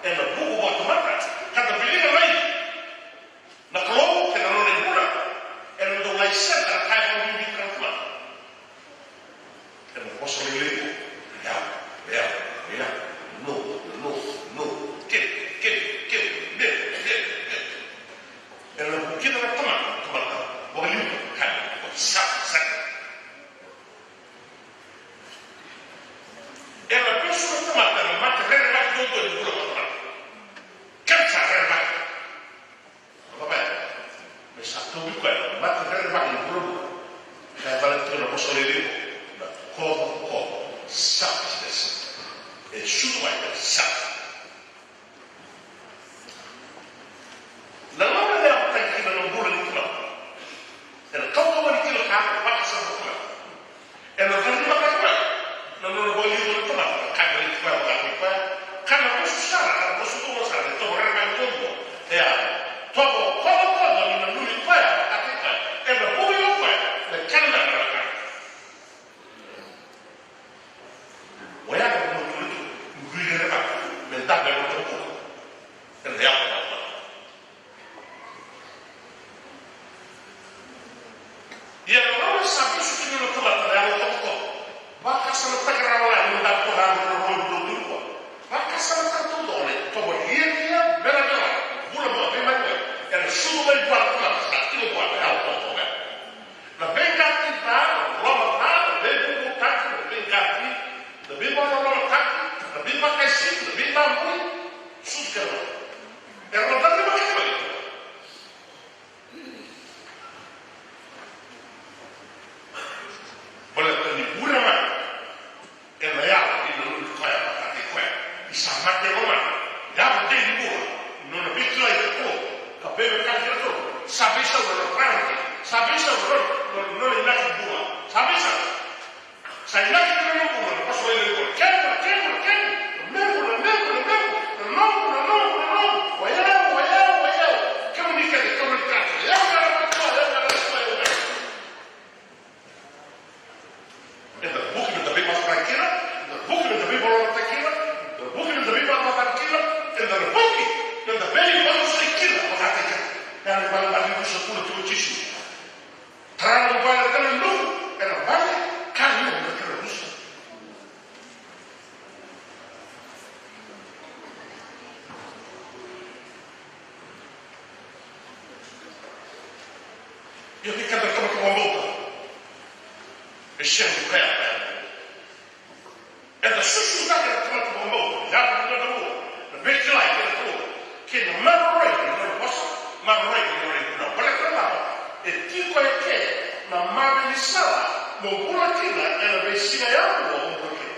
e na buku wa mata kata pilina mai na klo ke na no bula e no do lai sa ka kai ho ni kan tuma e no posso le ya no ke de e no kita na tuma bo li kan sa e la persona tomata la mata rene ma tutto il culo ma cazzo rene ma vabbè mi sa tu quello ma rene ma il culo che vale tutto lo posso dire co sa e su vai sa la mamma le ha tanto non vuole di culo e la cosa vuole che lo capo fa sa culo e la cosa ma non lo voglio dire come cambia il quello da qua cambia questo sarà questo come sarà dopo rende tutto e dopo cosa non lui qua a te e lo voglio qua le cambia la cara voglio che non tu guidare ma nel dare lo tutto e le ha e allora sapete che non lo trovate tutto maka sama takrawa ni da ko ha no do ko maka sama ta to do ne to bo yenia bela bula bo be ma e su do il quarto la sta ti ko ha to to la benga ti ta roma ta be bu ta ti benga ti da be bo no ta da be ma kai si da be ma mu su ka e ro da ma ka vola ni pura ma e la ya di non qua che qua i samate roma ya de buo non ho visto il tuo capello calciato sabe se lo prende sabe se non è nato buo sabe se sai nato non buo non posso vedere buo che come mi chiede come il cazzo e da buco non doveva tranquilla da buco non doveva la tranquilla da buco non doveva la tranquilla e da buco non doveva la tranquilla guardate che era il ballo di sotto tutto ci su tra il ballo del lungo e la ballo cambia da che russo io ti cambio come una volta e scendo qua e da società che ha fatto un modo già da lavoro la vecchia là che non ma non posso ma non e ti qua che ma ma di sala non vuole che è la vicina a un perché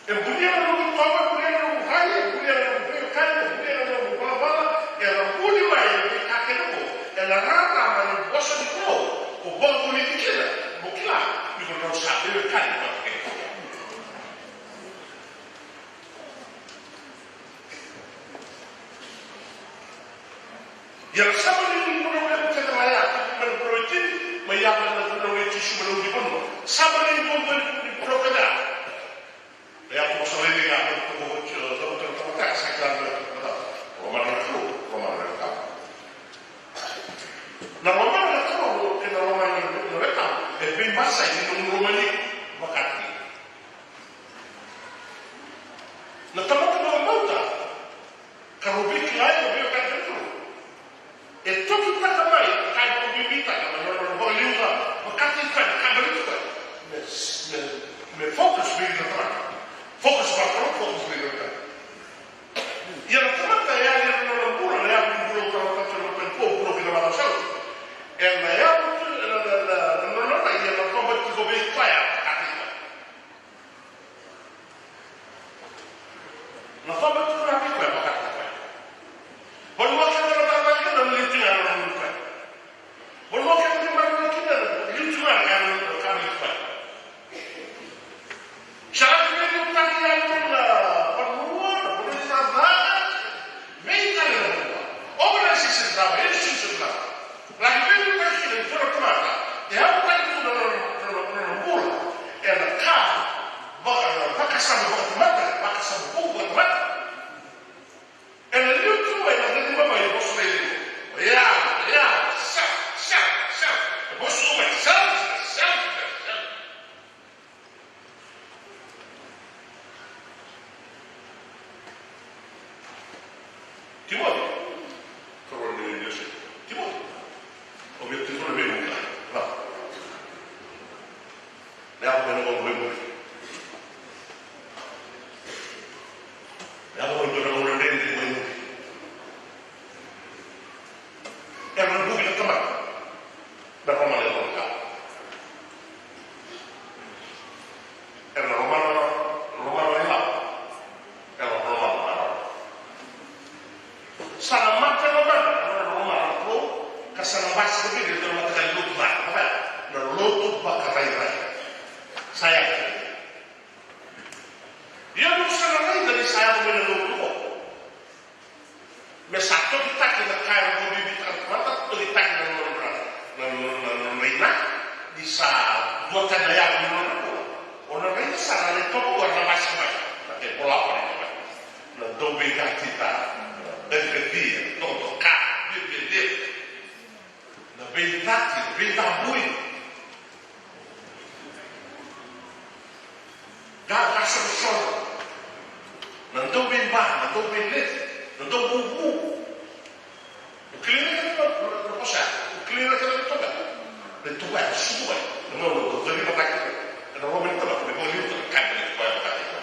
e vogliamo non come vogliamo non fare vogliamo non fare caldo vogliamo non balla e la puli mai che ha che no e la rata ma non posso di più o buon di che bocca non sa deve carico ya sama ni mo no ko ta maya ko protein ma ya ma no no ci su mo di bono sama ni mo ko prokada ya ko so le ya ko ci do to ta sa ka o ma na ka na mo ma na ko che na mo ma no le ta e ben bassa in un romani makati na tamata no mauta ka rubik lai ko be ka tu e tudo está também cai com bibita que não vou liusa makati ka ka berita me fokus bem na trama fokus bem na trama e a tamata é a no pura é a pura que não tem pouco que não vai dar ela é non è che non come ti come fai capito non fa più una piccola capito volevo che non li tirano qua volevo che non li tirano capito sarà che non tanti anni per nuovo non sta nada vedi ora si sentava io si sentava la che vedo che non torna e ha non vuole e la cara va che sa mata Timothy, kalau di Indonesia, Timothy, obiettivo le venuta, no. Andiamo bene con due muri. Andiamo con due muri dentro di quei muri. Erano buchi da chiamare, da Roma del Portato. Erano romano di là, erano romano. Sarà matta romano pro, che sarà basta che dia dalam kata hidup lah, apa? Dan lutut bakal rai-rai. Saya. Dia bukan lain dari saya punya lutut. Besok kita kaya mobil kita mata kita nana bisa buat daya menurutku. Orang lain sana itu warna masing-masing. Tapi pola apa ini? Nah, dobega kita dari dia, todo kak, dia. Nah, bintang bui. Gak kasar sol. Nanti bimbang, nanti bilit, nanti bubu. Kelihatan kita berposa, kelihatan kita toga. Bentuknya semua. Menurut dari mata kita, ada orang yang telah berkomunikasi dengan kami kepada kita.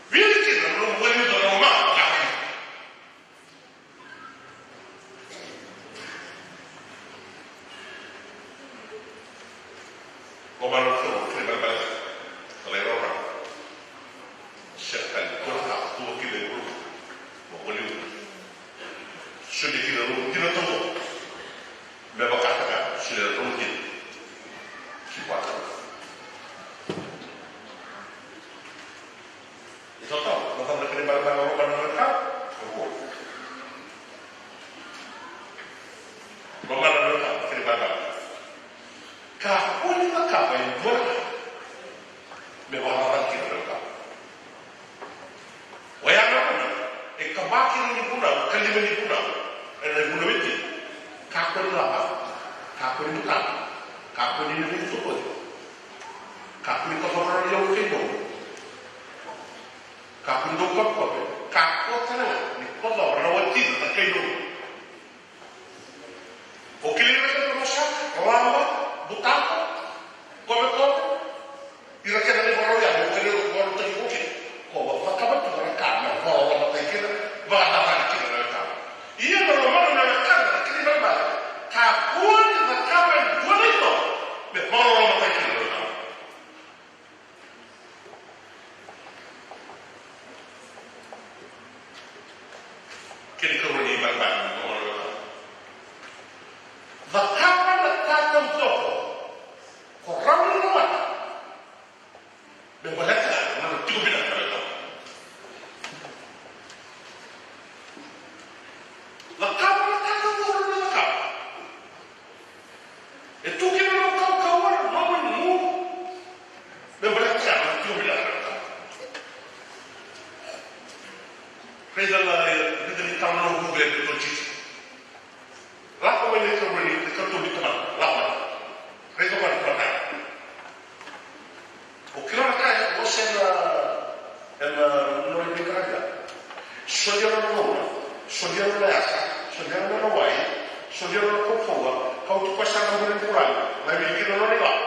Vieni che non voglio kene bala ka ko bala ka kene bala ka ko ni ka ba dua me bala ka kene ka waya na e ka ba kini ni puna kalima ni puna e na puna witi ka ko ni la ka ko ni ka ni so ko ka ko ni ka so ro yo ke no ka ko ni ko ka ko tana ni ko lo ro wati ta ke no o que ele vai fazer ramba butaco come e la chiede di valoriare o che le vuole te o che come fa capo da carne vuole la te che va da parte della carne io non lo mando nella carne che di male ca fuori da capo il buonino me vuole la te che che di come ni barbaro the cover that comes over corrupting the one. The Waletta, one of 2 minutes. The cover that comes over the cover. It took him a cover, no one moved. The Waletta, 2 minutes. Praise the Lord, the town of Google, the Cochise. Lako wale kaburi katolika na lawa rezo kwa kwa ukira kaya osena no ibikaga sojero no yasa sojero no wai sojero no kofowa kautu kwa sana ngure kurani na biliki no ni la